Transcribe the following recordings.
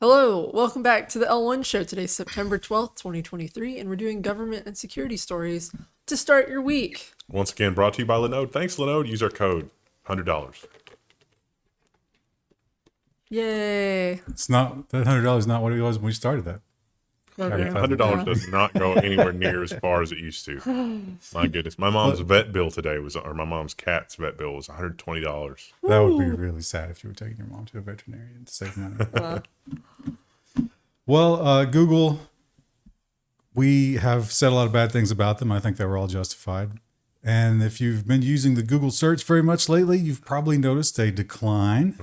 Hello, welcome back to the L1 show. Today's September 12th, 2023, and we're doing government and security stories to start your week. Once again, brought to you by Linode. Thanks, Linode. Use our code, $100. Yay. It's not, that $100 is not what it was when we started that. Okay. $100 does not go anywhere near as far as it used to. My goodness. My mom's vet bill today or my mom's cat's vet bill was $120. That would be really sad if you were taking your mom to a veterinarian to save money. Well, Google, we have said a lot of bad things about them. I think they were all justified. And if you've been using the Google search very much lately, you've probably noticed a decline.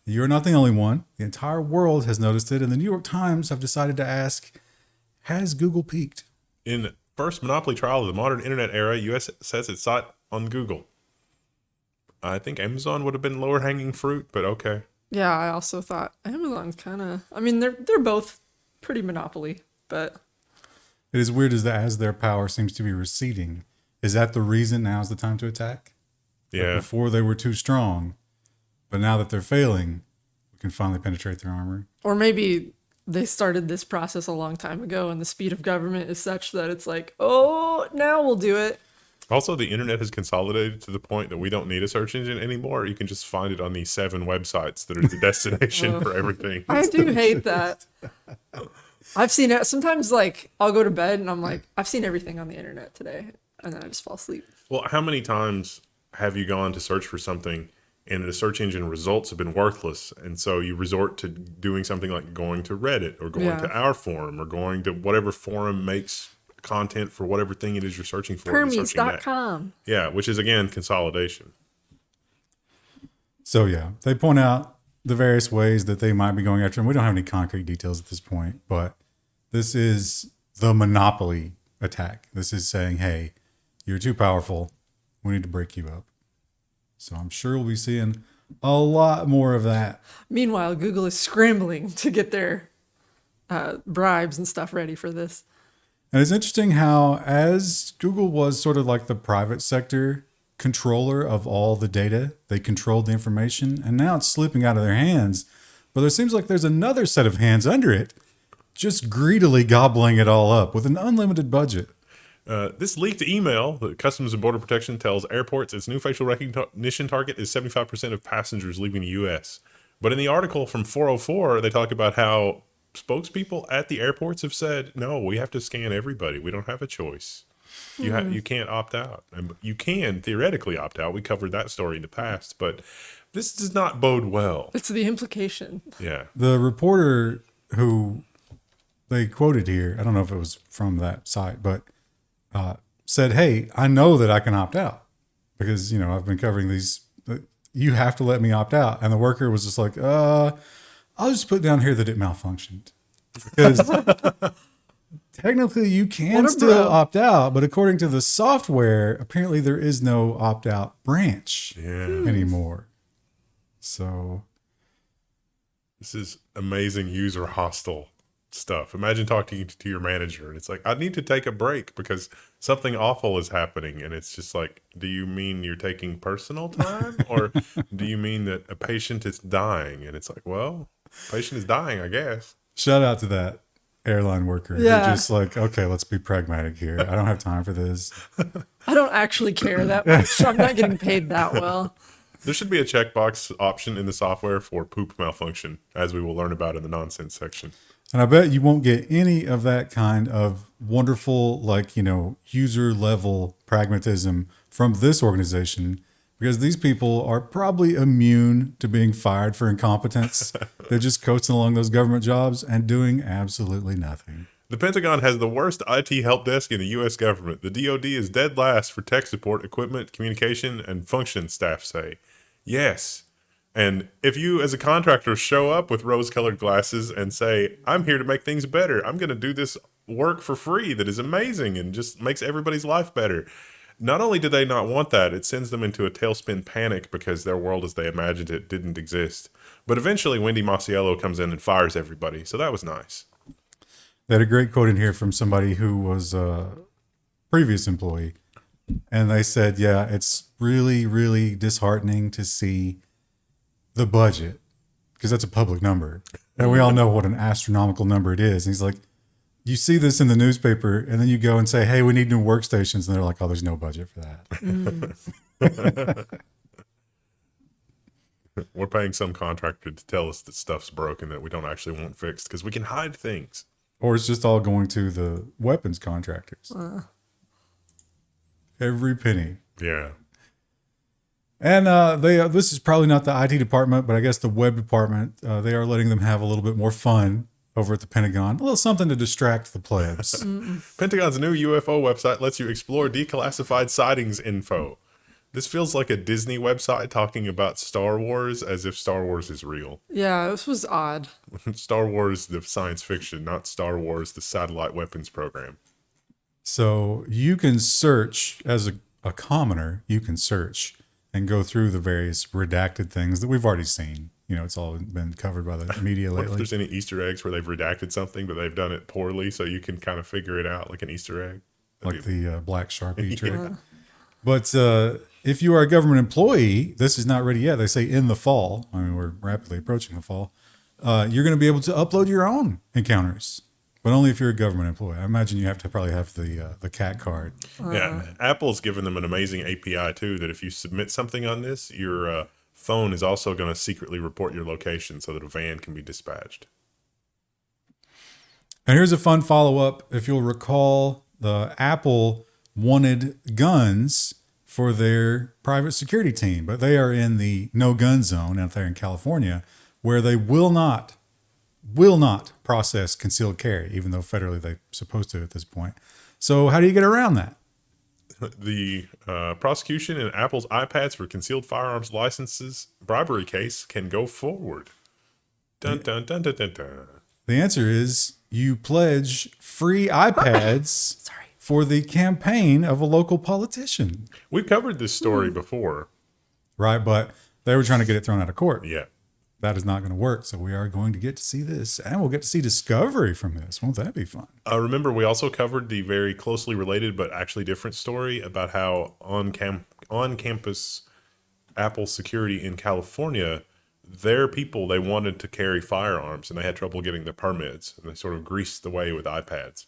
You're not the only one. The entire world has noticed it. And the New York Times have decided to ask, has Google peaked? In first monopoly trial of the modern internet era, U.S. says its sight on Google. I think Amazon would have been lower hanging fruit, but okay. Yeah, I also thought Amazon's kind of, they're both pretty monopoly, but It is weird as their power seems to be receding. Is that the reason now is the time to attack? Yeah. Like before they were too strong, but now that they're failing, we can finally penetrate their armor. or maybe they started this process a long time ago and the speed of government is such that it's like, oh, now we'll do it. Also, the internet has consolidated to the point that we don't need a search engine anymore. You can just find it on these 7 websites that are the destination for everything. I do hate that. I've seen it. Sometimes, like, I'll go to bed and I'm like, I've seen everything on the internet today. And then I just fall asleep. Well, how many times have you gone to search for something and the search engine results have been worthless? And so you resort to doing something like going to Reddit or going to our forum or going to whatever forum makes content for whatever thing it is you're searching for. Permies.com. Yeah, which is, again, consolidation. So yeah, they point out the various ways that they might be going after them. We don't have any concrete details at this point, but this is the monopoly attack. This is saying, hey, you're too powerful. We need to break you up. So I'm sure we'll be seeing a lot more of that. Meanwhile, Google is scrambling to get their bribes and stuff ready for this. And it's interesting how, as Google was sort of like the private sector controller of all the data, they controlled the information, and now it's slipping out of their hands. But there seems like there's another set of hands under it, just greedily gobbling it all up with an unlimited budget. This leaked email, the Customs and Border Protection tells airports its new facial recognition target is 75% of passengers leaving the U.S. But in the article from 404, they talk about how spokespeople at the airports have said, no, we have to scan everybody. We don't have a choice. You can't opt out. And you can theoretically opt out. We covered that story in the past, but this does not bode well. It's the implication. Yeah. The reporter who they quoted here, I don't know if it was from that site, but said, hey, I know that I can opt out because, I've been covering these. You have to let me opt out. And the worker was just like, I'll just put down here that it malfunctioned. Because technically you can still opt out, but according to the software, apparently there is no opt-out branch anymore. So this is amazing user hostile stuff. Imagine talking to your manager and it's like, I need to take a break because something awful is happening. And it's just like, do you mean you're taking personal time or do you mean that a patient is dying? And it's like, well, patient is dying, I guess. Shout out to that airline worker. Yeah. They're just like, okay, let's be pragmatic here. I don't have time for this. I don't actually care that much. I'm not getting paid that well. There should be a checkbox option in the software for poop malfunction, as we will learn about in the nonsense section. And I bet you won't get any of that kind of wonderful, user level pragmatism from this organization because these people are probably immune to being fired for incompetence. They're just coasting along those government jobs and doing absolutely nothing. The Pentagon has the worst IT help desk in the U.S. government. The DoD is dead last for tech support, equipment, communication, and function, staff say. Yes. And if you as a contractor show up with rose-colored glasses and say, I'm here to make things better, I'm going to do this work for free that is amazing and just makes everybody's life better. Not only do they not want that, it sends them into a tailspin panic because their world as they imagined it didn't exist. But eventually Wendy Masiello comes in and fires everybody. So that was nice. They had a great quote in here from somebody who was a previous employee. And they said, yeah, it's really, really disheartening to see the budget, because that's a public number, And we all know what an astronomical number it is. And he's like, you see this in the newspaper, and then you go and say, hey, we need new workstations. And they're like, oh, there's no budget for that. We're paying some contractor to tell us that stuff's broken that we don't actually want fixed because we can hide things. Or it's just all going to the weapons contractors. Every penny. Yeah. And this is probably not the IT department, but I guess the web department, they are letting them have a little bit more fun over at the Pentagon. A little something to distract the plebs. Pentagon's new UFO website lets you explore declassified sightings info. This feels like a Disney website talking about Star Wars as if Star Wars is real. Yeah, this was odd. Star Wars, the science fiction, not Star Wars, the satellite weapons program. So you can search, as a commoner, you can search and go through the various redacted things that we've already seen. You know, it's all been covered by the media What if lately. there's any Easter eggs where they've redacted something, but they've done it poorly, so you can kind of figure it out like an Easter egg? Like the black Sharpie trick. Yeah. But if you are a government employee, this is not ready yet. They say in the fall. I mean, we're rapidly approaching the fall. You're going to be able to upload your own encounters, but only if you're a government employee. I imagine you have to probably have the cat card. Yeah, Apple's given them an amazing API too, that if you submit something on this, your phone is also going to secretly report your location so that a van can be dispatched. And here's a fun follow-up. If you'll recall, the Apple wanted guns for their private security team, but they are in the no gun zone out there in California, where they will not process concealed carry, even though federally they're supposed to at this point. So how do you get around that? The prosecution in Apple's iPads for concealed firearms licenses bribery case can go forward. Dun, dun, dun, dun, dun, dun. The answer is you pledge free iPads for the campaign of a local politician. We've covered this story before. Right, but they were trying to get it thrown out of court. Yeah. That is not going to work. So we are going to get to see this, and we'll get to see discovery from this. Won't that be fun? Remember, we also covered the very closely related but actually different story about how on-campus Apple security in California, their people, they wanted to carry firearms, and they had trouble getting the permits, and they sort of greased the way with iPads.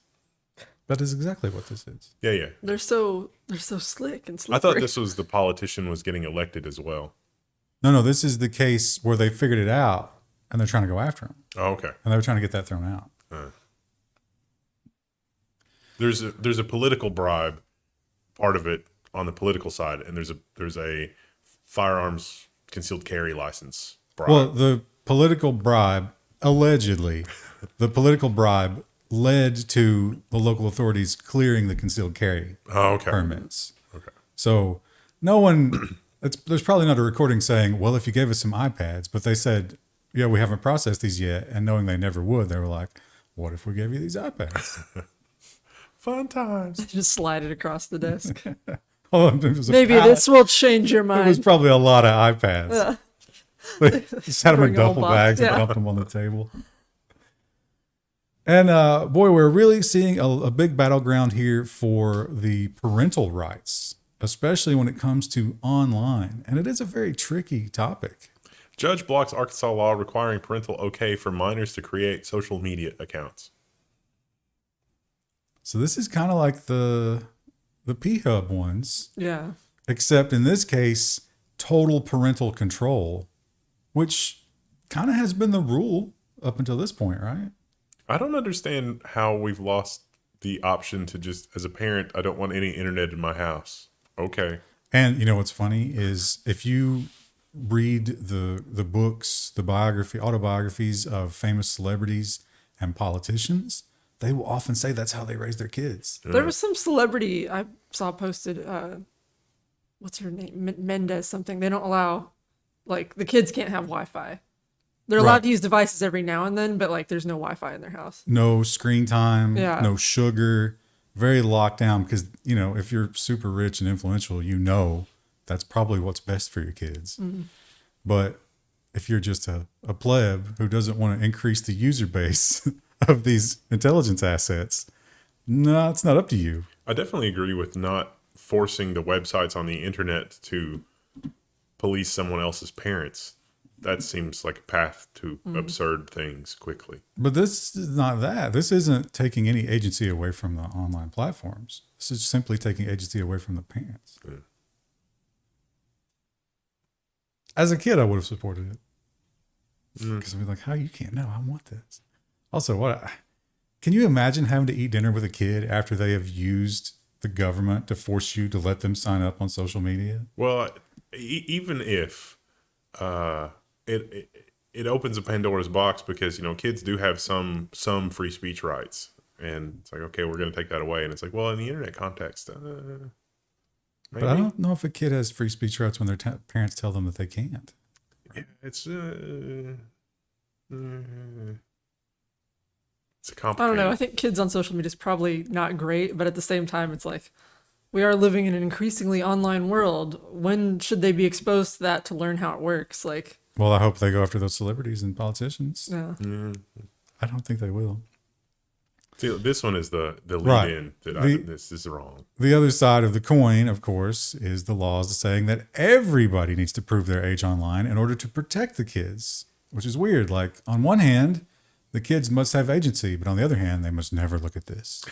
That is exactly what this is. Yeah, yeah. They're so slick and slippery. I thought this was the politician was getting elected as well. No, this is the case where they figured it out, and they're trying to go after him. Oh, okay. And they were trying to get that thrown out. There's a political bribe part of it on the political side, and there's a firearms concealed carry license bribe. Well, the political bribe, allegedly, the political bribe led to the local authorities clearing the concealed carry permits. Okay. So no one, there's probably not a recording saying, well, if you gave us some iPads, but they said, yeah, we haven't processed these yet. And knowing they never would, they were like, what if we gave you these iPads? Fun times. Just slide it across the desk. Oh, it was a Maybe pallet. this will change your It was mind. probably a lot of iPads. They just had them in Bring a whole duffel box, bags and yeah. dumped them on the table. And boy, we're really seeing a big battleground here for the parental rights, especially when it comes to online. And it is a very tricky topic. Judge blocks Arkansas law requiring parental okay for minors to create social media accounts. So this is kind of like the P-Hub ones, Yeah. except in this case, total parental control, which kind of has been the rule up until this point, right? I don't understand how we've lost the option to just, as a parent, I don't want any internet in my house. Okay. And you know what's funny is if you read the books, the autobiographies of famous celebrities and politicians, they will often say that's how they raise their kids. There was some celebrity I saw posted, what's her name? Mendez something. They don't allow, like, the kids can't have Wi-Fi. They're allowed Right. to use devices every now and then, but, like, there's no Wi-Fi in their house. No screen time, Yeah. no sugar, very locked down because, you know, if you're super rich and influential, you know that's probably what's best for your kids. But if you're just a pleb who doesn't want to increase the user base of these intelligence assets, no, it's not up to you. I definitely agree with not forcing the websites on the internet to police someone else's parents. that seems like a path to absurd things quickly. But this is not that. This isn't taking any agency away from the online platforms. This is simply taking agency away from the parents. Yeah. As a kid, I would have supported it. Because I'd be like, how you can't? No, I want this. Also, can you imagine having to eat dinner with a kid after they have used the government to force you to let them sign up on social media? Well, even if it opens a Pandora's box, because kids do have some free speech rights, and it's like, okay, we're going to take that away, and it's like, well, in the internet context, maybe. But I don't know if a kid has free speech rights when their parents tell them that they can't. It's a I complicated. don't know. I think kids on social media is probably not great, but at the same time, it's like we are living in an increasingly online world. When should they be exposed to that to learn how it works? Like, Well, I hope they go after those celebrities and politicians. yeah. I don't think they will. See, this one is the lead Right. in that this is wrong. The other side of the coin, of course, is the laws saying that everybody needs to prove their age online in order to protect the kids, which is weird. Like, on one hand, the kids must have agency, but on the other hand, they must never look at this.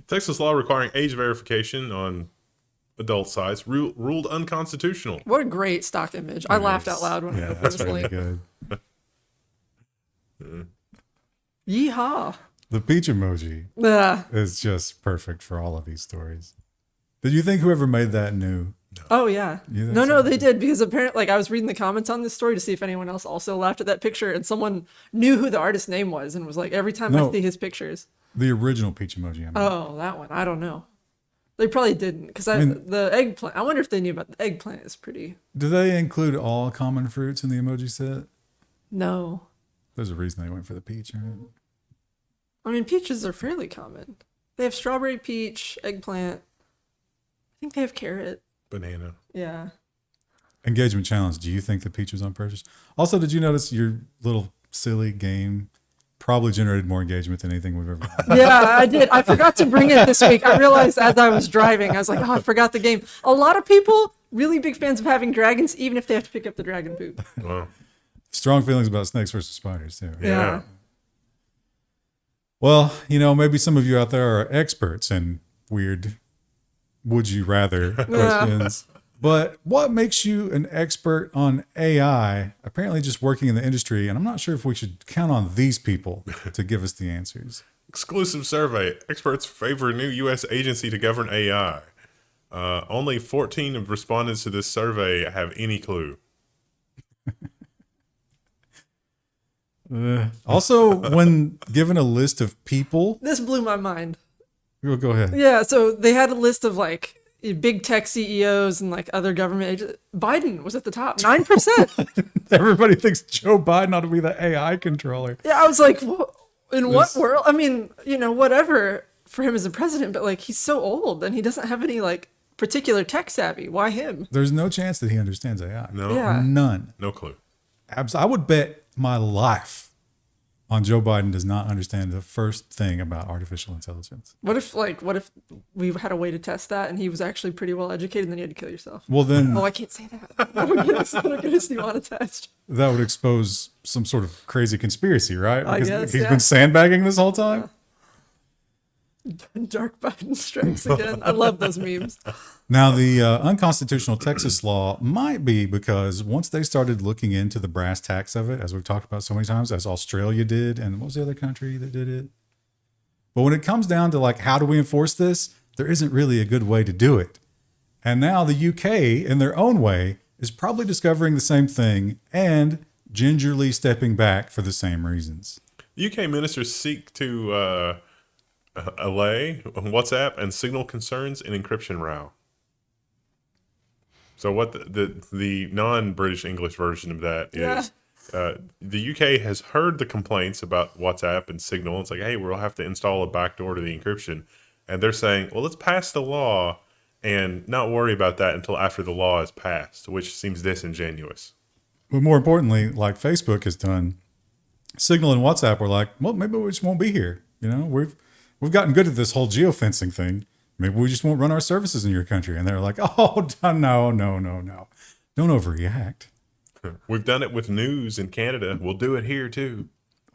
Texas law requiring age verification on adult sites ruled unconstitutional. What a great stock image. I laughed out loud when I Yeah, opened that's this really link. good. Yeehaw. The peach emoji Yeah. is just perfect for all of these stories. Did you think whoever made that knew? Oh yeah. You think No, so? they did, because apparently, like, I was reading the comments on this story to see if anyone else also laughed at that picture, and someone knew who the artist's name was and was like, every time No. I see his pictures. The original peach emoji. I mean. Oh, that one. I don't know. They probably didn't, because the eggplant. I wonder if they knew about the eggplant. Is pretty. Do they include all common fruits in the emoji set? No, There's a reason they went for the peach, right? I mean peaches are fairly common. They have strawberry, peach, eggplant. I think they have carrot. Banana. Yeah. Engagement challenge. Do you think the peach was on purpose? Also, did you notice your little silly game probably generated more engagement than anything we've ever done? Yeah, I did. I forgot to bring it this week. I realized as I was driving, I was like, oh, I forgot the game. A lot of people really big fans of having dragons, even if they have to pick up the dragon poop. Wow. Strong feelings about snakes versus spiders, too. Yeah. Well, maybe some of you out there are experts in weird would you rather questions. But what makes you an expert on AI? Apparently just working in the industry, and I'm not sure if we should count on these people to give us the answers. Exclusive survey. Experts favor new U.S. agency to govern AI. Only 14 of respondents to this survey have any clue. Also, when given a list of people, This blew my mind. go ahead. Yeah, so they had a list of like big tech CEOs and like other government agents. Biden was at the top, 9%. Everybody thinks Joe Biden ought to be the AI controller. Yeah, I was like, in what world? I mean, whatever for him as a president, but like he's so old and he doesn't have any like particular tech savvy. Why him? There's no chance that he understands AI. No. Yeah. None. No clue. I would bet my life on Joe Biden does not understand the first thing about artificial intelligence. What if we had a way to test that and he was actually pretty well educated and then you had to kill yourself? Well, then Oh, I can't say that. That'll get us new on a test. that would expose some sort of crazy conspiracy, right? I Because guess, he's yeah. been sandbagging this whole time. Dark Biden strikes again. I love those memes. Now, the unconstitutional Texas law might be because once they started looking into the brass tacks of it, as we've talked about so many times, as Australia did, and what was the other country that did it? But when it comes down to like, how do we enforce this? There isn't really a good way to do it. And now the UK, in their own way, is probably discovering the same thing and gingerly stepping back for the same reasons. UK ministers seek to allay WhatsApp and Signal concerns in encryption row. So what the non-British English version of that is, the UK has heard the complaints about WhatsApp and Signal. It's like, hey, we'll have to install a backdoor to the encryption. And they're saying, well, let's pass the law and not worry about that until after the law is passed, which seems disingenuous. But more importantly, like Facebook has done, Signal and WhatsApp were like, well, maybe we just won't be here. We've gotten good at this whole geofencing thing. Maybe we just won't run our services in your country. And they're like, oh, no. Don't overreact. We've done it with news in Canada. We'll do it here too.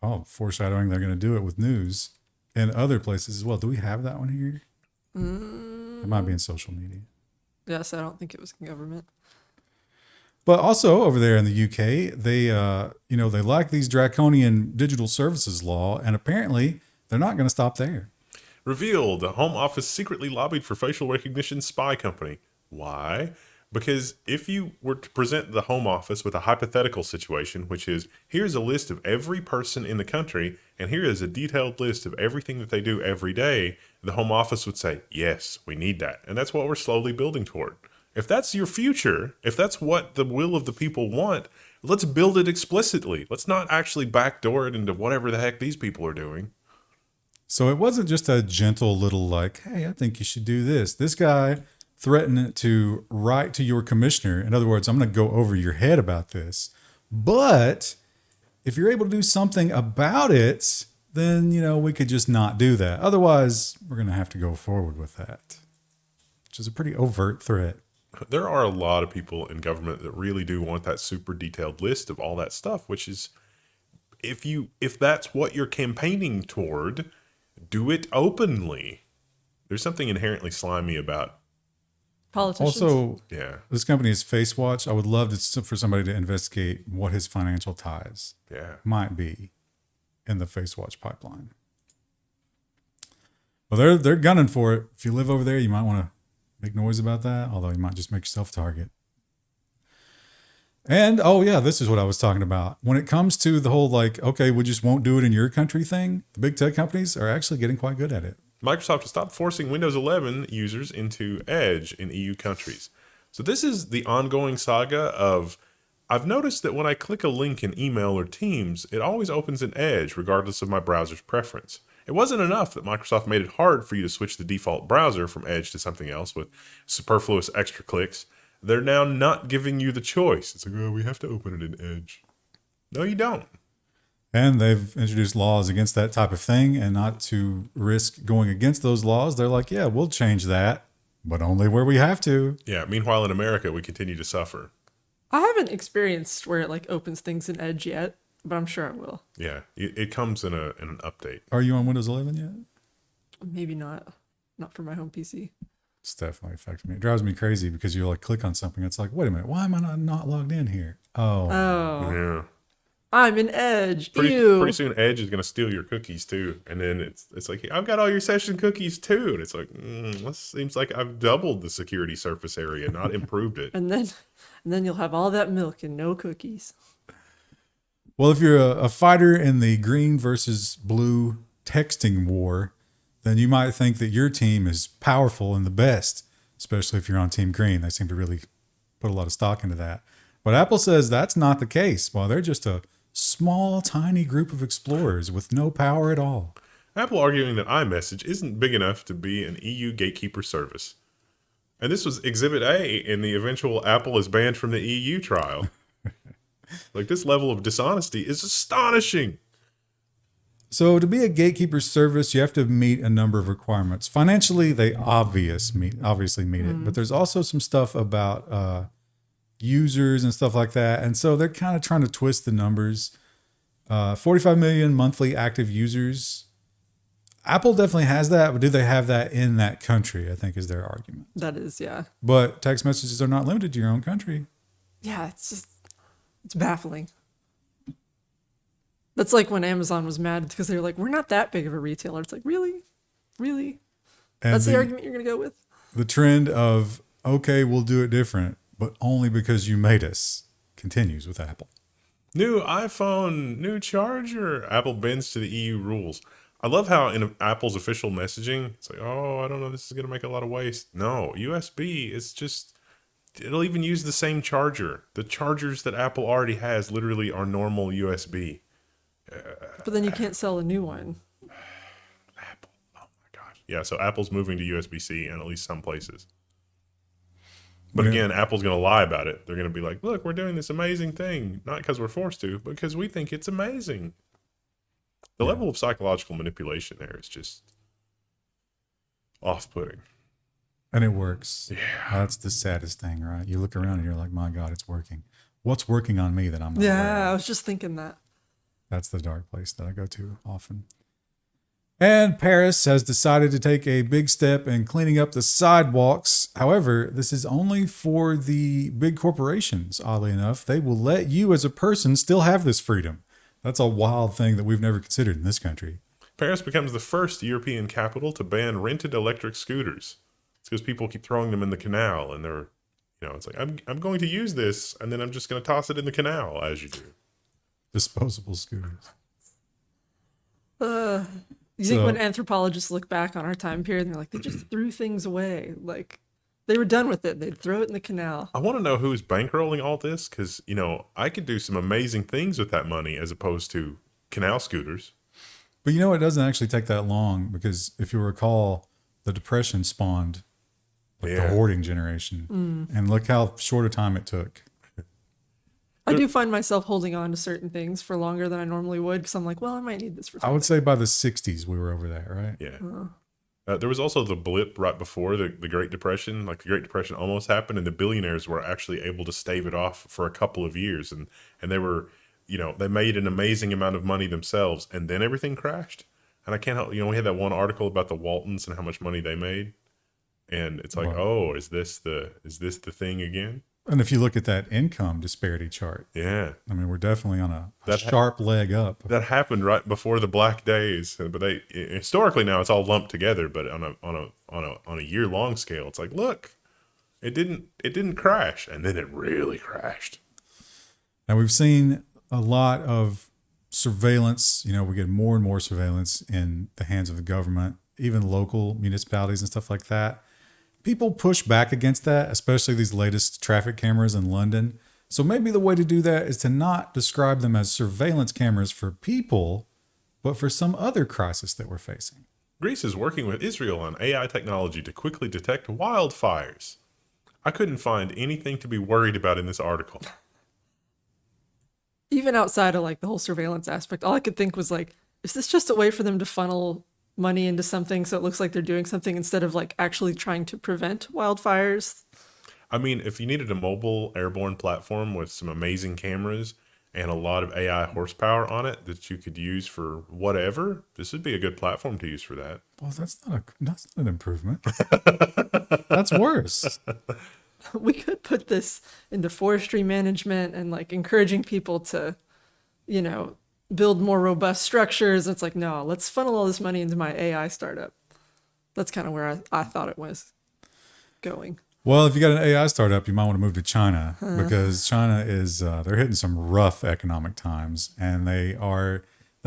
Oh, foreshadowing, they're going to do it with news in other places as well. Do we have that one here? It might be in social media. Yes, I don't think it was government. But also over there in the UK, they they like these draconian digital services law, and apparently they're not going to stop there. Revealed, the Home Office secretly lobbied for facial recognition spy company. Why? Because if you were to present the Home Office with a hypothetical situation, which is, here's a list of every person in the country, and here is a detailed list of everything that they do every day, the Home Office would say, yes, we need that. And that's what we're slowly building toward. If that's your future, if that's what the will of the people want, let's build it explicitly. Let's not actually backdoor it into whatever the heck these people are doing. So it wasn't just a gentle little like, hey, I think you should do this. This guy threatened to write to your commissioner. In other words, I'm going to go over your head about this. But if you're able to do something about it, then, we could just not do that. Otherwise, we're going to have to go forward with that, which is a pretty overt threat. There are a lot of people in government that really do want that super detailed list of all that stuff, which is, if that's what you're campaigning toward, do it openly. There's something inherently slimy about. Politicians. Also, Yeah. this company is FaceWatch. I would love for somebody to investigate what his financial ties might be in the FaceWatch pipeline. Well, they're gunning for it. If you live over there, you might want to make noise about that, although you might just make yourself a target. And, this is what I was talking about. When it comes to the whole, okay, we just won't do it in your country thing, the big tech companies are actually getting quite good at it. Microsoft has stopped forcing Windows 11 users into Edge in EU countries. So this is the ongoing saga of, I've noticed that when I click a link in email or Teams, it always opens in Edge regardless of my browser's preference. It wasn't enough that Microsoft made it hard for you to switch the default browser from Edge to something else with superfluous extra clicks. They're now not giving you the choice. It's like, we have to open it in Edge. No, you don't. And they've introduced laws against that type of thing, and not to risk going against those laws, they're like, yeah, we'll change that, but only where we have to. Yeah, meanwhile in America, we continue to suffer. I haven't experienced where it opens things in Edge yet, but I'm sure I will. Yeah, it comes in an update. Are you on Windows 11 yet? Maybe not. Not for my home PC. It's definitely affecting me. It drives me crazy because you click on something. It's like, wait a minute, why am I not logged in here? Oh. Yeah. I'm in Edge. Pretty soon Edge is going to steal your cookies too. And then it's like, I've got all your session cookies too. And it's like, this seems like I've doubled the security surface area, not improved it. and then you'll have all that milk and no cookies. Well, if you're a fighter in the green versus blue texting war, then you might think that your team is powerful and the best, especially if you're on Team Green. They seem to really put a lot of stock into that. But Apple says that's not the case. Well, they're just a small, tiny group of explorers with no power at all. Apple arguing that iMessage isn't big enough to be an EU gatekeeper service. And this was Exhibit A in the eventual Apple is banned from the EU trial. This level of dishonesty is astonishing. So to be a gatekeeper service, you have to meet a number of requirements. Financially, they obviously meet it. But there's also some stuff about users and stuff like that. And so they're kind of trying to twist the numbers. 45 million monthly active users. Apple definitely has that, but do they have that in that country, I think is their argument. That is, yeah. But text messages are not limited to your own country. Yeah, it's baffling. That's like when Amazon was mad because they were like, we're not that big of a retailer. It's like, really? Really? And That's the argument you're going to go with? The trend of, okay, we'll do it different, but only because you made us, continues with Apple. New iPhone, new charger. Apple bends to the EU rules. I love how in Apple's official messaging, it's like, I don't know, this is going to make a lot of waste. No, USB, it'll even use the same charger. The chargers that Apple already has literally are normal USB. But then you can't sell a new one. Apple, oh my gosh. Yeah, so Apple's moving to USB-C in at least some places. But again, Apple's going to lie about it. They're going to be like, look, we're doing this amazing thing. Not because we're forced to, but because we think it's amazing. The level of psychological manipulation there is just off-putting. And it works. Yeah. That's the saddest thing, right? You look around and you're like, my God, it's working. what's working on me that I'm not aware Yeah, I of? was just thinking that. That's the dark place that I go to often. And Paris has decided to take a big step in cleaning up the sidewalks. However, this is only for the big corporations, oddly enough. They will let you as a person still have this freedom. That's a wild thing that we've never considered in this country. Paris becomes the first European capital to ban rented electric scooters. It's because people keep throwing them in the canal, and they're, it's like, I'm going to use this, and then I'm just going to toss it in the canal, as you do. Disposable scooters. You think when anthropologists look back on our time period, they're like, they just threw things away. Like, they were done with it. They'd throw it in the canal. I want to know who's bankrolling all this, because, I could do some amazing things with that money as opposed to canal scooters. But it doesn't actually take that long, because if you recall, the Depression spawned the hoarding generation. And look how short a time it took. I do find myself holding on to certain things for longer than I normally would, because I'm like, well, I might need this for something. I would say by the 60s, we were over that, right? Yeah. There was also the blip right before the Great Depression. Like, the Great Depression almost happened, and the billionaires were actually able to stave it off for a couple of years. And they were, they made an amazing amount of money themselves, and then everything crashed. And I can't help, we had that one article about the Waltons and how much money they made. And it's like, is this the thing again? And if you look at that income disparity chart, yeah, I mean, we're definitely on a sharp leg up. That happened right before the Black Days, but they historically now it's all lumped together. But on a year long scale, it's like, look, it didn't crash, and then it really crashed. Now we've seen a lot of surveillance. We get more and more surveillance in the hands of the government, even local municipalities and stuff like that. People push back against that, especially these latest traffic cameras in London. So maybe the way to do that is to not describe them as surveillance cameras for people, but for some other crisis that we're facing. Greece is working with Israel on AI technology to quickly detect wildfires. I couldn't find anything to be worried about in this article. Even outside of like the whole surveillance aspect, all I could think was like, is this just a way for them to funnel money into something so it looks like they're doing something instead of like actually trying to prevent wildfires? I mean, if you needed a mobile airborne platform with some amazing cameras and a lot of AI horsepower on it that you could use for whatever, this would be a good platform to use for that. Well, that's not an improvement. That's worse. We could put this into forestry management and like encouraging people to, build more robust structures. It's like, no, let's funnel all this money into my AI startup. That's kind of where I thought it was going. Well, if you got an AI startup, you might want to move to China because China is, they're hitting some rough economic times, and they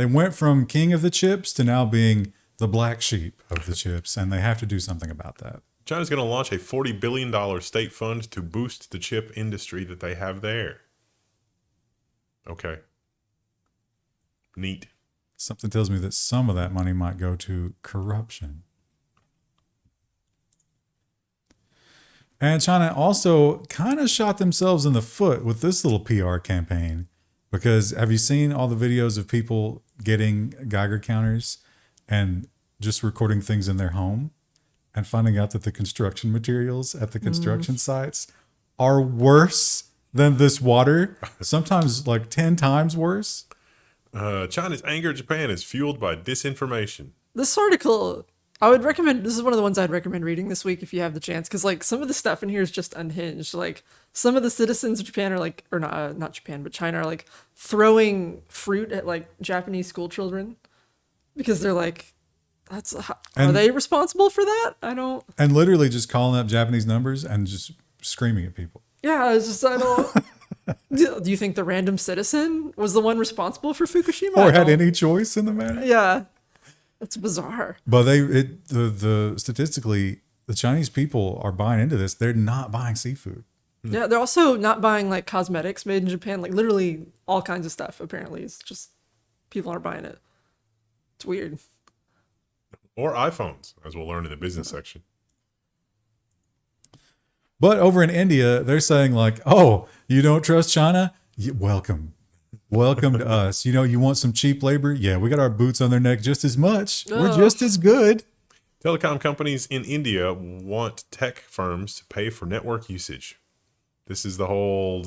went from king of the chips to now being the black sheep of the chips, and they have to do something about that. China's going to launch a $40 billion state fund to boost the chip industry that they have there. Okay. Neat. Something tells me that some of that money might go to corruption. And China also kind of shot themselves in the foot with this little PR campaign, because have you seen all the videos of people getting Geiger counters and just recording things in their home and finding out that the construction materials at the construction sites are worse than this water, sometimes like 10 times worse? China's anger at Japan is fueled by disinformation. This article, I would recommend, this is one of the ones I'd recommend reading this week if you have the chance, because like some of the stuff in here is just unhinged. Like some of the citizens of Japan are like, or not Japan, but China are like throwing fruit at like Japanese school children because they're like, are they responsible for that? I don't. And literally just calling up Japanese numbers and just screaming at people. Yeah, it's just, I don't. Do you think the random citizen was the one responsible for Fukushima? Or had any choice in the matter? Yeah. That's bizarre. But the statistically, the Chinese people are buying into this. They're not buying seafood. Yeah, they're also not buying like cosmetics made in Japan, like literally all kinds of stuff, apparently. It's just people aren't buying it. It's weird. Or iPhones, as we'll learn in the business section. But over in India, they're saying like, oh, you don't trust China? Welcome. Welcome to us. You want some cheap labor? Yeah, we got our boots on their neck just as much. We're just as good. Telecom companies in India want tech firms to pay for network usage. This is the whole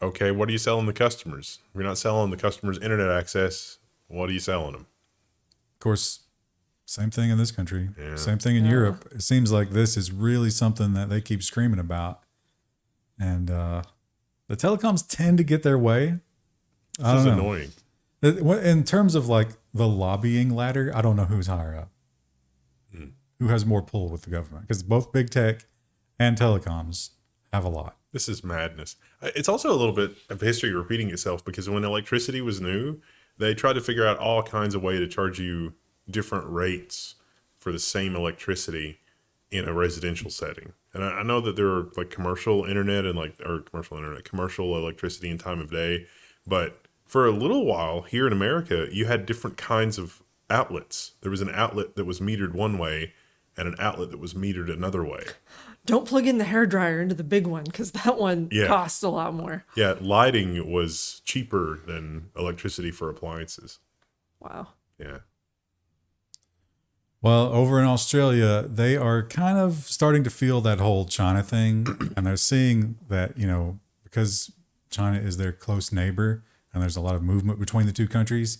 Okay, what are you selling the customers? If you're not selling the customers internet access, what are you selling them? Of course, same thing in this country. Yeah. Same thing in Europe. It seems like this is really something that they keep screaming about. And the telecoms tend to get their way. I This don't is know. annoying. In terms of like the lobbying ladder, I don't know who's higher up. Who has more pull with the government? Because both big tech and telecoms have a lot. This is madness. It's also a little bit of history repeating itself because when electricity was new, they tried to figure out all kinds of way to charge you different rates for the same electricity in a residential setting. And I know that there are like commercial internet and commercial electricity and time of day. But for a little while here in America, you had different kinds of outlets. There was an outlet that was metered one way and an outlet that was metered another way. Don't plug in the hairdryer into the big one because that one costs a lot more. Yeah, lighting was cheaper than electricity for appliances. Wow. Yeah. Well, over in Australia, they are kind of starting to feel that whole China thing. And they're seeing that, because China is their close neighbor and there's a lot of movement between the two countries,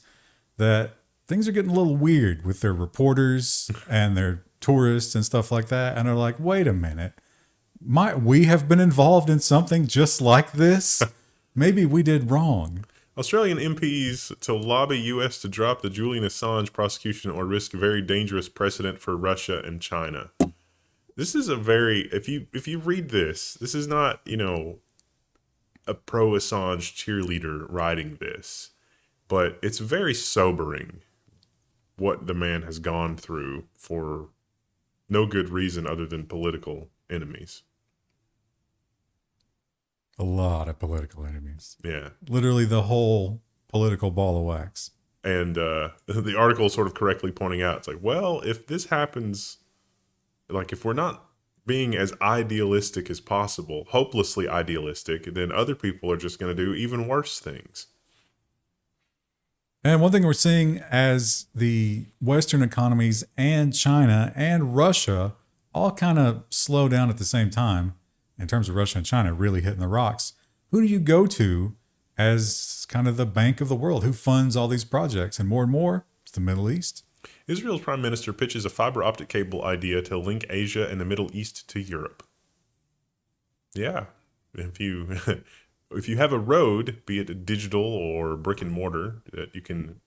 that things are getting a little weird with their reporters and their tourists and stuff like that. And they're like, wait a minute, might we have been involved in something just like this? Maybe we did wrong. Australian MPs to lobby U.S. to drop the Julian Assange prosecution or risk very dangerous precedent for Russia and China. This is a very, if you read this is not, a pro-Assange cheerleader writing this, but it's very sobering what the man has gone through for no good reason other than political enemies. A lot of political enemies. Yeah. Literally the whole political ball of wax. And the article is sort of correctly pointing out, it's like, well, if this happens, like if we're not being as idealistic as possible, hopelessly idealistic, then other people are just going to do even worse things. And one thing we're seeing as the Western economies and China and Russia all kind of slow down at the same time, in terms of Russia and China really hitting the rocks, who do you go to as kind of the bank of the world? Who funds all these projects? And more, it's the Middle East. Israel's prime minister pitches a fiber optic cable idea to link Asia and the Middle East to Europe. Yeah. If you have a road, be it digital or brick and mortar, that you can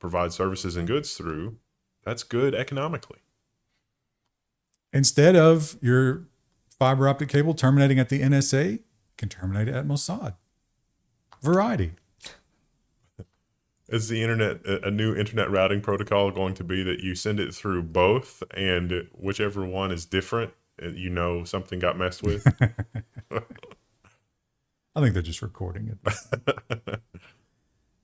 provide services and goods through, that's good economically. Instead of your fiber optic cable terminating at the NSA, you can terminate it at Mossad. Variety. Is the internet, a new internet routing protocol going to be that you send it through both and whichever one is different, something got messed with? I think they're just recording it.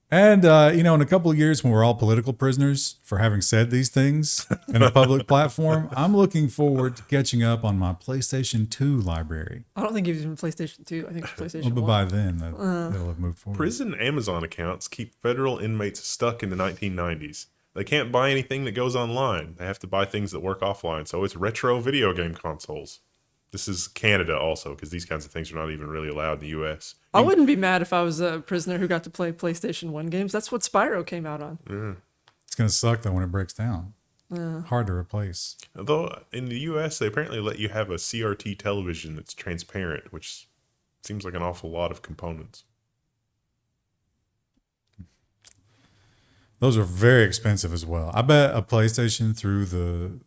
And, in a couple of years when we're all political prisoners for having said these things in a public platform, I'm looking forward to catching up on my PlayStation 2 library. I don't think it's even PlayStation 2. I think it's PlayStation 1. But by then, they'll have moved forward. Prison Amazon accounts keep federal inmates stuck in the 1990s. They can't buy anything that goes online. They have to buy things that work offline. So it's retro video game consoles. This is Canada also, because these kinds of things are not even really allowed in the U.S. I wouldn't be mad if I was a prisoner who got to play PlayStation 1 games. That's what Spyro came out on. It's going to suck, though, when it breaks down. Hard to replace. Although in the U.S., they apparently let you have a CRT television that's transparent, which seems like an awful lot of components. Those are very expensive as well. I bet a PlayStation through the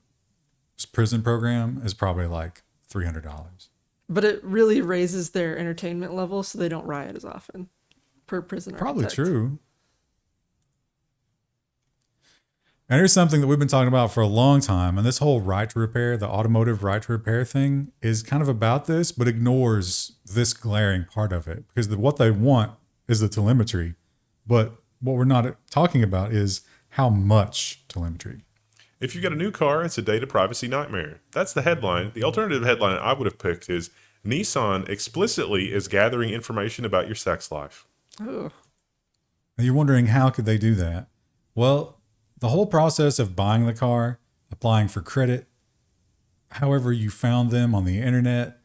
prison program is probably like $300. But it really raises their entertainment level so they don't riot as often per prison Probably architect. true. And here's something that we've been talking about for a long time. And this whole right to repair, the automotive right to repair thing is kind of about this, but ignores this glaring part of it. Because what they want is the telemetry. But what we're not talking about is how much telemetry. If you get a new car, it's a data privacy nightmare. That's the headline. The alternative headline I would have picked is Nissan explicitly is gathering information about your sex life. Oh. And you're wondering how could they do that? Well, the whole process of buying the car, applying for credit, however you found them on the internet,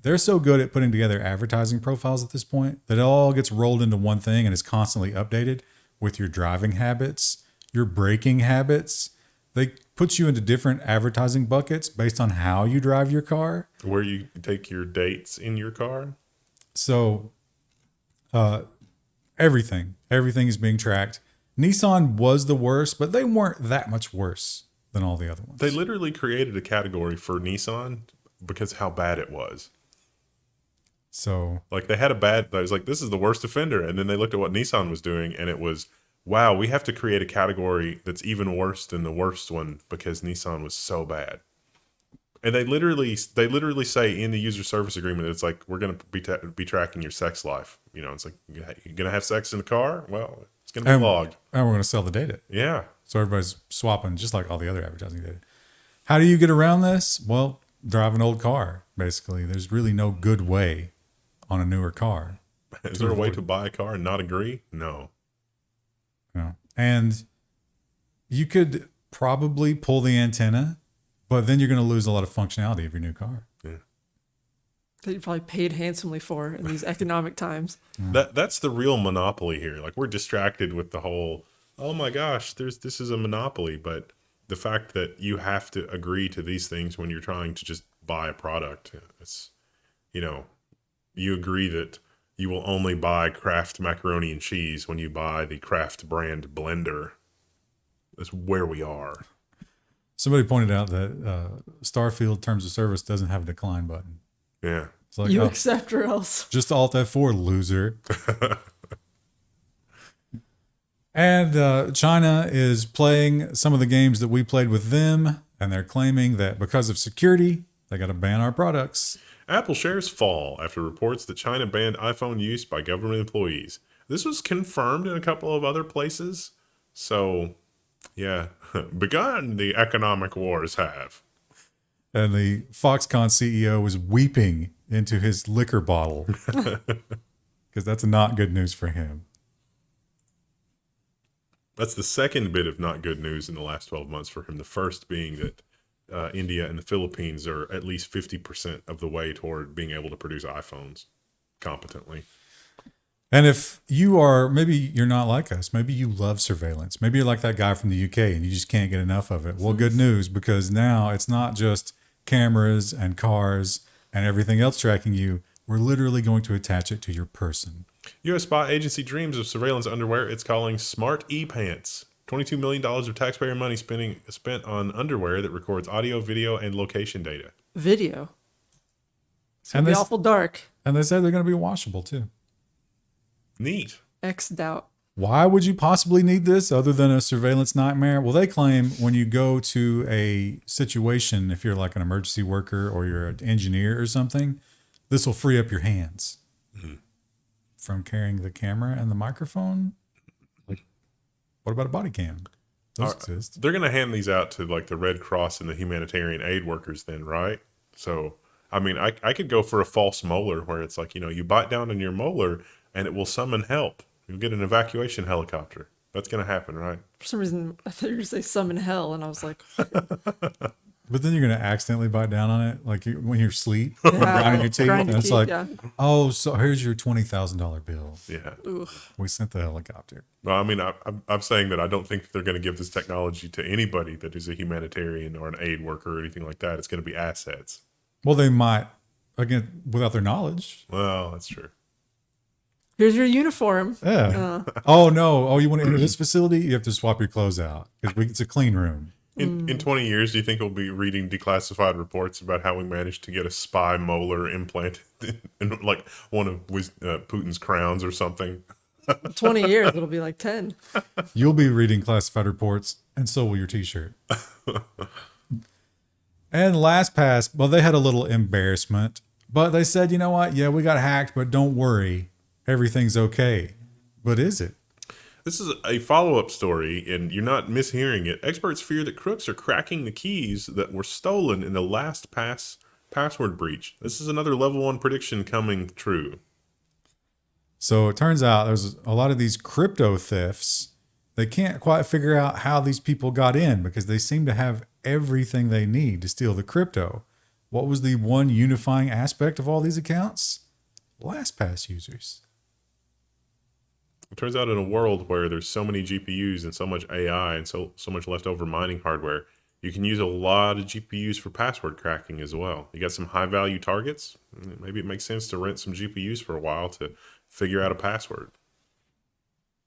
they're so good at putting together advertising profiles at this point that it all gets rolled into one thing and is constantly updated with your driving habits, your braking habits. They put you into different advertising buckets based on how you drive your car. Where you take your dates in your car. So everything is being tracked. Nissan was the worst, but they weren't that much worse than all the other ones. They literally created a category for Nissan because how bad it was. So Like they had a bad, I was like, this is the worst offender. And then they looked at what Nissan was doing and it was, wow, we have to create a category that's even worse than the worst one because Nissan was so bad. And they literally say in the user service agreement, it's like, we're going to be tracking your sex life. You know, it's like, you're going to have sex in the car? Well, it's going to be logged. And we're going to sell the data. Yeah. So everybody's swapping just like all the other advertising data. How do you get around this? Well, drive an old car, basically. There's really no good way on a newer car. Is there a way to buy a car and not agree? No. No. And you could probably pull the antenna, but then you're going to lose a lot of functionality of your new car. Yeah. That you probably paid handsomely for in these economic times. That's the real monopoly here. Like we're distracted with the whole, oh my gosh, this is a monopoly. But the fact that you have to agree to these things when you're trying to just buy a product, it's, you know, you agree that you will only buy Kraft macaroni and cheese when you buy the Kraft brand blender. That's where we are. Somebody pointed out that Starfield Terms of Service doesn't have a decline button. Yeah. It's like, You accept or else. just Alt F4, loser. And China is playing some of the games that we played with them, and they're claiming that because of security, they got to ban our products. Apple shares fall after reports that China banned iPhone use by government employees. This was confirmed in a couple of other places. So, yeah, begun the economic wars have. And the Foxconn CEO was weeping into his liquor bottle because that's not good news for him. That's the second bit of not good news in the last 12 months for him. The first being that India and the Philippines are at least 50% of the way toward being able to produce iPhones competently. And if you are, maybe you're not like us. Maybe you love surveillance. Maybe you're like that guy from the UK and you just can't get enough of it. Well, good news, because now it's not just cameras and cars and everything else tracking you. We're literally going to attach it to your person. U.S. spy agency dreams of surveillance underwear it's calling smart ePANTS. $22 million of taxpayer money spent on underwear that records audio, video, and location data. Video. It's And going to be this- awful dark. And they said they're going to be washable too. Neat. X doubt. Why would you possibly need this other than a surveillance nightmare? Well, they claim when you go to a situation, if you're like an emergency worker or you're an engineer or something, this will free up your hands from carrying the camera and the microphone. Like, what about a body cam? Those exist. They're going to hand these out to like the Red Cross and the humanitarian aid workers then, right? So, I mean, I could go for a false molar where it's like, you know, you bite down on your molar and it will summon help. You'll get an evacuation helicopter. That's going to happen, right? For some reason, I thought you were going to say summon hell, and I was like, But then you're going to accidentally bite down on it, like when you're asleep, grinding your teeth. grind And your it's teeth, like, yeah. oh, so here's your $20,000 bill. Yeah. Ugh. We sent the helicopter. Well, I mean, I'm saying that I don't think they're going to give this technology to anybody that is a humanitarian or an aid worker or anything like that. It's going to be assets. Well, they might, again, without their knowledge. Well, that's true. Here's your uniform. Yeah. Oh, no. Oh, you want to enter this facility? You have to swap your clothes out because it's a clean room. In 20 years, do you think we'll be reading declassified reports about how we managed to get a spy molar implanted in like one of Putin's crowns or something? 20 years, it'll be like 10. You'll be reading classified reports, and so will your T-shirt. And LastPass, well, they had a little embarrassment, but they said, you know what? Yeah, we got hacked, but don't worry. Everything's okay. But is it? This is a follow-up story, and you're not mishearing it. Experts fear that crooks are cracking the keys that were stolen in the LastPass password breach. This is another level 1 prediction coming true. So it turns out there's a lot of these crypto thefts. They can't quite figure out how these people got in because they seem to have everything they need to steal the crypto. What was the one unifying aspect of all these accounts? LastPass users. It turns out in a world where there's so many GPUs and so much AI and so much leftover mining hardware, you can use a lot of GPUs for password cracking as well. You got some high value targets. Maybe it makes sense to rent some GPUs for a while to figure out a password.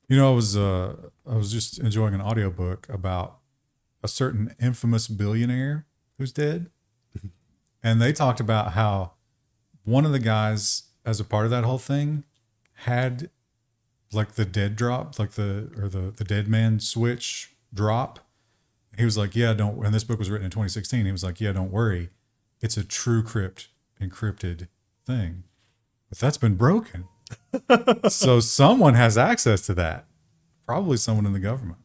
You know, I was just enjoying an audiobook about a certain infamous billionaire who's dead. And they talked about how one of the guys, as a part of that whole thing, had like the dead drop, like the dead man switch drop. He was like, yeah, don't, and this book was written in 2016. He was like, yeah, don't worry. It's a TrueCrypt encrypted thing. But that's been broken. So someone has access to that. Probably someone in the government.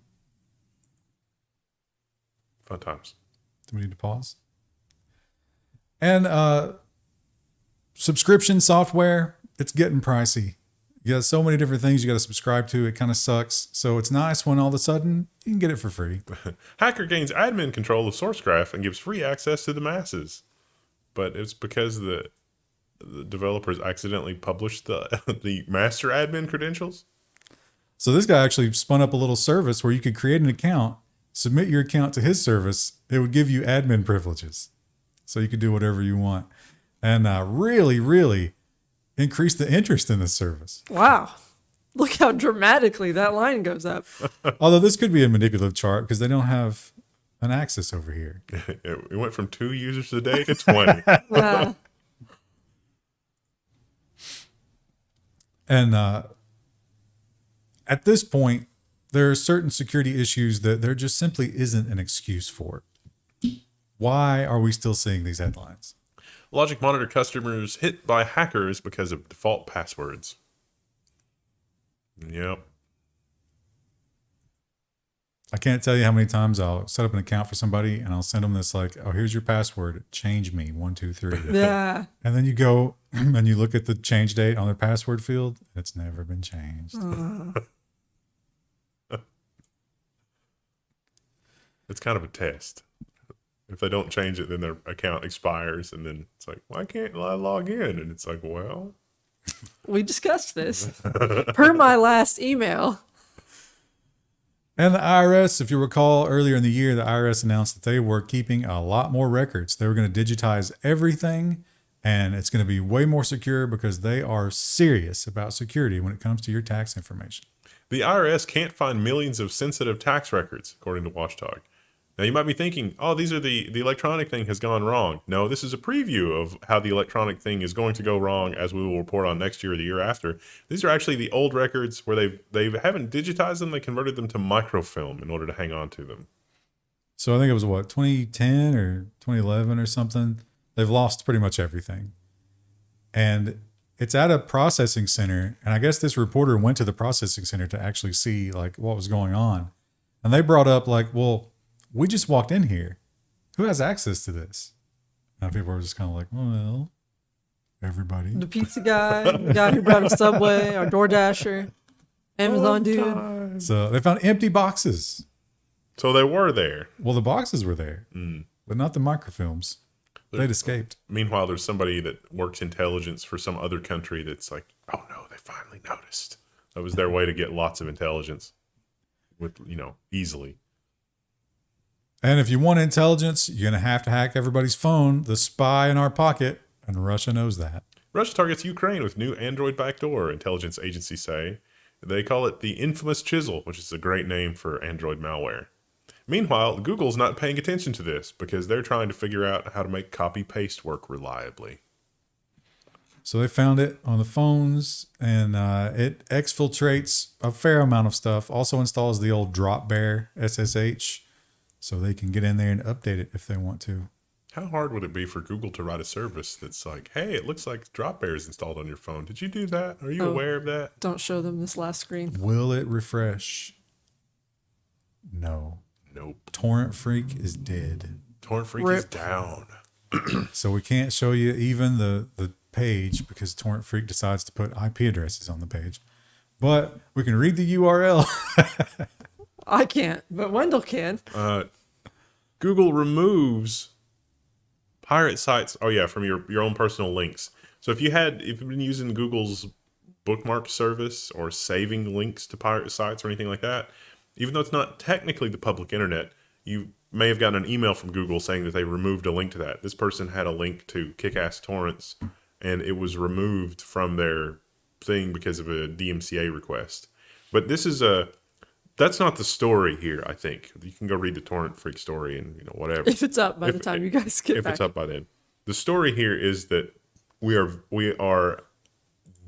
Fun times. Do we need to pause? And subscription software, it's getting pricey. You got so many different things you got to subscribe to. It kind of sucks. So it's nice when all of a sudden you can get it for free. Hacker gains admin control of Sourcegraph and gives free access to the masses. But it's because the developers accidentally published the master admin credentials. So this guy actually spun up a little service where you could create an account, submit your account to his service. It would give you admin privileges. So you could do whatever you want. And really, really increase the interest in this service. Wow. Look how dramatically that line goes up. Although this could be a manipulative chart because they don't have an axis over here. It went from 2 users a day to 20. And at this point, there are certain security issues that there just simply isn't an excuse for. Why are we still seeing these headlines? LogicMonitor customers hit by hackers because of default passwords. Yep. I can't tell you how many times I'll set up an account for somebody and I'll send them this like, oh, here's your password. Change me 1, 2, 3. Yeah. And then you go and you look at the change date on their password field. It's never been changed. It's kind of a test. If they don't change it, then their account expires. And then it's like, why can't I log in? And it's like, well, We discussed this per my last email. And the IRS, if you recall earlier in the year, the IRS announced that they were keeping a lot more records. They were going to digitize everything, and it's going to be way more secure because they are serious about security when it comes to your tax information. the IRS can't find millions of sensitive tax records, according to Watchdog. Now, you might be thinking, oh, these are the electronic thing has gone wrong. No, this is a preview of how the electronic thing is going to go wrong, as we will report on next year or the year after. These are actually the old records where they haven't digitized them. They converted them to microfilm in order to hang on to them. So I think it was, 2010 or 2011 or something? They've lost pretty much everything. And it's at a processing center. And I guess this reporter went to the processing center to actually see, like, what was going on. And they brought up, like, well, we just walked in here. Who has access to this? And people were just kind of like, well, everybody. The pizza guy, the guy who brought a Subway, our DoorDasher, Amazon dude. So they found empty boxes. So they were there. Well, the boxes were there, but not the microfilms. They'd escaped. Meanwhile, there's somebody that works intelligence for some other country that's like, oh no, they finally noticed. That was their way to get lots of intelligence with, easily. And if you want intelligence, you're going to have everybody's phone, the spy in our pocket, and Russia knows that. Russia targets Ukraine with new Android backdoor, intelligence agencies say. They call it the infamous Chisel, which is a great name for Android malware. Meanwhile, Google's not paying attention to this because they're trying to figure out how to make copy-paste work reliably. So they found it on the phones, and it exfiltrates a fair amount of stuff. Also installs the old Drop Bear SSH, so they can get in there and update it if they want to. How hard would it be for Google to write a service that's like, hey, it looks like Drop Bear is installed on your phone. Did you do that? Are you aware of that? Don't show them this last screen. Will it refresh? No. Nope. Torrent Freak is dead. Torrent Freak Rip. is down. So we can't show you even the page because Torrent Freak decides to put IP addresses on the page. But we can read the URL. I can't, but Wendell can. Google removes pirate sites. Oh yeah, from your own personal links. So if you've been using Google's bookmark service or saving links to pirate sites or anything like that, even though it's not technically the public internet, you may have gotten an email from Google saying that they removed a link to that. This person had a link to Kick-Ass Torrents, and it was removed from their thing because of a DMCA request. But that's not the story here, I think. You can go read the Torrent Freak story and whatever. If it's up by the time you guys get if back. it's up by then. The story here is that we are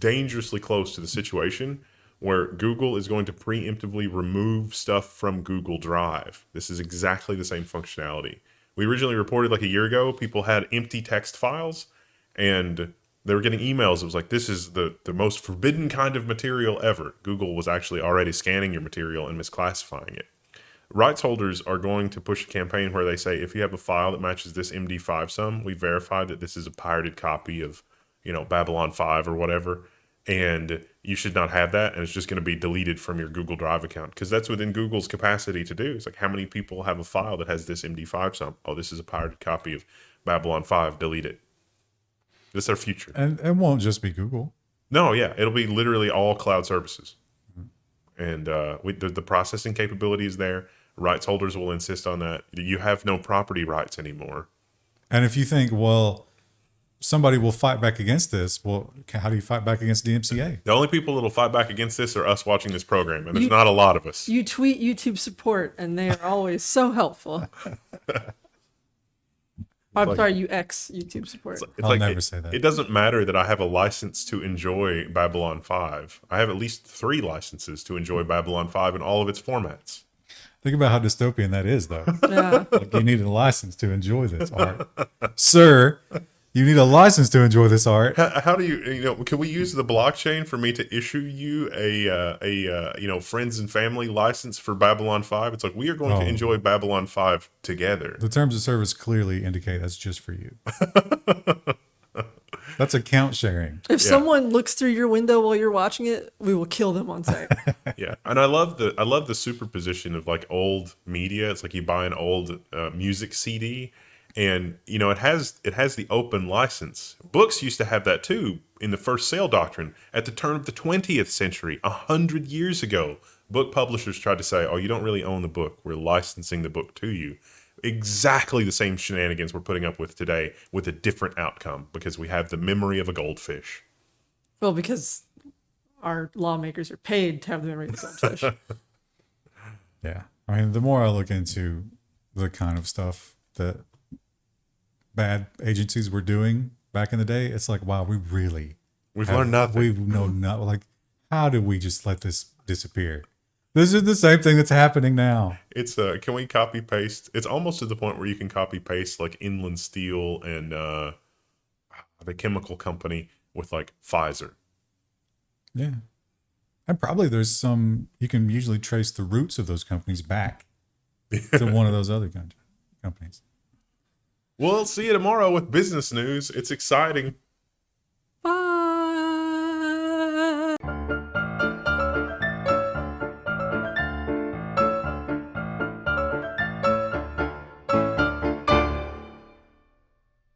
dangerously close to the situation where Google is going to preemptively remove stuff from Google Drive. This is exactly the same functionality. We originally reported like a year ago, people had empty text files and they were getting emails. It was like, this is the most forbidden kind of material ever. Google was actually already scanning your material and misclassifying it. Rights holders are going to push a campaign where they say, if you have a file that matches this MD5 sum, we verify that this is a pirated copy of, Babylon 5 or whatever. And you should not have that, and it's just going to be deleted from your Google Drive account, because that's within Google's capacity to do. It's like, how many people have a file that has this MD5 sum? Oh, this is a pirated copy of Babylon 5. Delete it. This is our future. And it won't just be Google. No, yeah, it'll be literally all cloud services, and the processing capability is there. Rights holders will insist on that. You have no property rights anymore. And if you think, well, somebody will fight back against this. Well, how do you fight back against DMCA? The only people that'll fight back against this are us watching this program, and there's not a lot of us. You tweet YouTube support, and they are always so helpful. I'm sorry, you ex YouTube support. I'll never say that. It doesn't matter that I have a license to enjoy Babylon 5. I have at least 3 licenses to enjoy Babylon 5 in all of its formats. Think about how dystopian that is, though. Yeah. Like, you need a license to enjoy this art. Sir, you need a license to enjoy this art. How do can we use the blockchain for me to issue you a friends and family license for Babylon 5? It's like, we are going to enjoy Babylon 5 together. The terms of service clearly indicate that's just for you. That's account sharing. If someone looks through your window while you're watching it, we will kill them on site. Yeah, and I love the superposition of like old media. It's like you buy an old music CD, and it has the open license. Books used to have that too in the first sale doctrine at the turn of the 20th century, 100 years ago. Book publishers tried to say, "Oh, you don't really own the book. We're licensing the book to you." Exactly the same shenanigans we're putting up with today, with a different outcome, because we have the memory of a goldfish. Well, because our lawmakers are paid to have the memory of the goldfish. Yeah. I mean, the more I look into the kind of stuff that bad agencies were doing back in the day, it's like, wow, we've learned nothing. We've known nothing. Like, how did we just let this disappear? This is the same thing that's happening now. It's can we copy paste? It's almost to the point where you can copy paste like Inland Steel and the chemical company with like Pfizer. Yeah. And probably there's you can usually trace the roots of those companies back to one of those other companies. We'll see you tomorrow with business news. It's exciting.